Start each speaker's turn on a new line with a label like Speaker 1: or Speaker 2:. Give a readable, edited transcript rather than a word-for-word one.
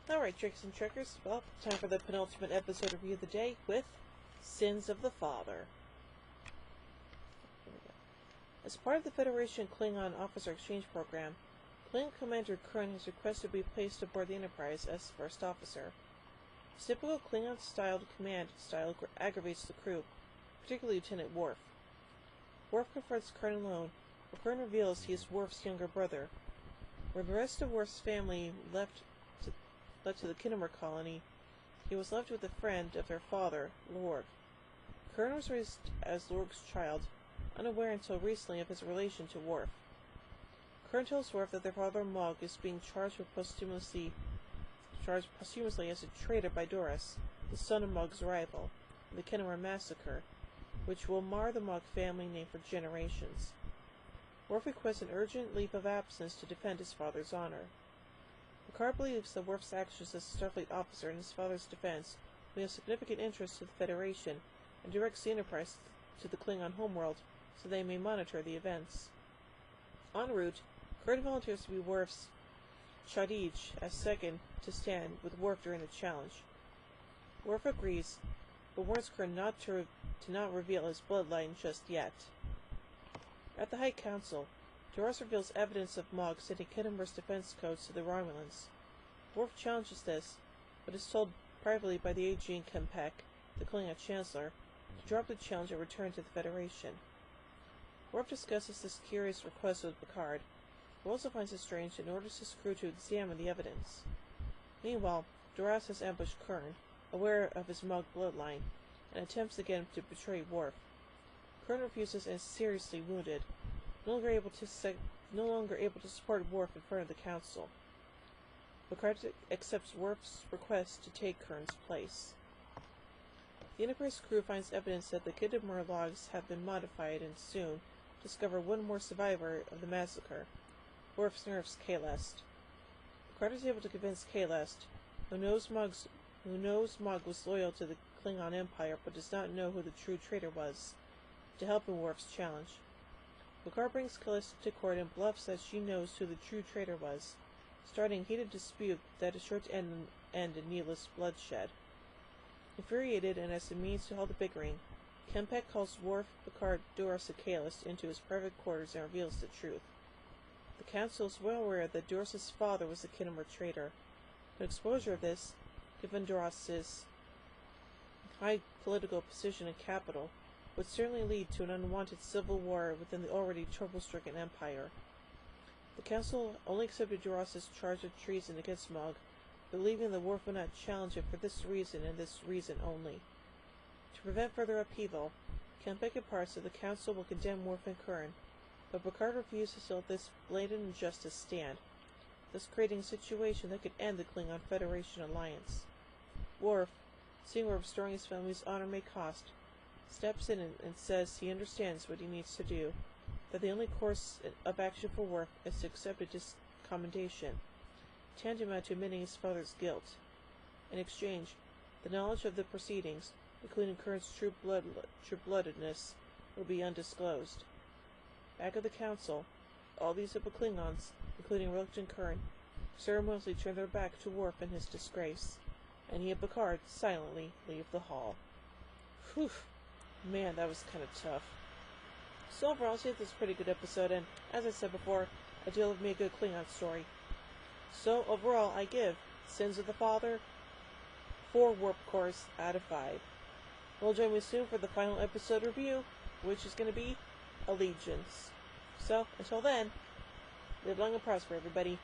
Speaker 1: Alright, Trickers and Trekkers, well, time for the penultimate episode review of the day with Sins of the Father. Here we go. As part of the Federation Klingon Officer Exchange Program, Klingon Commander Kurn has requested to be placed aboard the Enterprise as first officer. His typical Klingon-styled command style aggravates the crew, particularly Lieutenant Worf. Worf confronts Kurn alone, but Kurn reveals he is Worf's younger brother. When the rest of Worf's family left to the Khitomer colony, he was left with a friend of their father, Lorg. Kurn was raised as Lorg's child, unaware until recently of his relation to Worf. Kurn tells Worf that their father Mogg is being charged posthumously as a traitor by Duras, the son of Mogg's rival, in the Khitomer massacre, which will mar the Mogg family name for generations. Worf requests an urgent leave of absence to defend his father's honor. Picard believes that Worf's actions as a Starfleet officer in his father's defense will be of significant interest to the Federation, and directs the Enterprise to the Klingon homeworld so they may monitor the events. En route, Kurn volunteers to be Worf's Chadij as second to stand with Worf during the challenge. Worf agrees, but warns Kurn to not reveal his bloodline just yet. At the High Council, Duras reveals evidence of Mogg sending Khitomer's defense codes to the Romulans. Worf challenges this, but is told privately by the aging K'mpec, the Klingon Chancellor, to drop the challenge and return to the Federation. Worf discusses this curious request with Picard, who also finds it strange and orders his crew to examine the evidence. Meanwhile, Duras has ambushed Kurn, aware of his Mogg bloodline, and attempts again to betray Worf. Kurn refuses and is seriously wounded, no longer able to support Worf in front of the Council. Picard accepts Worf's request to take Kurn's place. The Enterprise crew finds evidence that the Khitomer logs have been modified and soon discover one more survivor of the massacre, Worf's nurse Kahlest. Picard is able to convince Kahlest, who knows Mogg was loyal to the Klingon Empire but does not know who the true traitor was, to help in Worf's challenge. Picard brings Kahlest to court and bluffs that she knows who the true traitor was, starting a heated dispute that is sure to end in needless bloodshed. Infuriated and as a means to halt the bickering, K'mpec calls Worf, Picard, Duras, and Kahlest into his private quarters and reveals the truth. The Council is well aware that Duras' father was a Khitomer traitor, but exposure of this, given Duras' high political position and capital, would certainly lead to an unwanted civil war within the already trouble-stricken Empire. The Council only accepted Duras' charge of treason against Mogg, believing that Worf would not challenge it for this reason and this reason only. To prevent further upheaval, K'mpec imparts that the Council will condemn Worf and Kurn, but Picard refuses to let this blatant injustice stand, thus creating a situation that could end the Klingon Federation alliance. Worf, seeing where restoring his family's honor may cost, steps in and says he understands what he needs to do, that the only course of action for Worf is to accept a commendation, tantamount to admitting his father's guilt. In exchange, the knowledge of the proceedings, including Kurn's true-bloodedness, will be undisclosed. Back at the Council, all these Upper Klingons, including reluctant Kurn, ceremoniously turn their back to Worf and his disgrace, and he and Picard silently leave the hall. Whew. Man, that was kind of tough. So overall, I'll say this is a pretty good episode, and as I said before, I do love me a good Klingon story. So overall, I give Sins of the Father 4 warp cores out of 5. Well, join me soon for the final episode review, which is going to be Allegiance. So, until then, live long and prosper, everybody.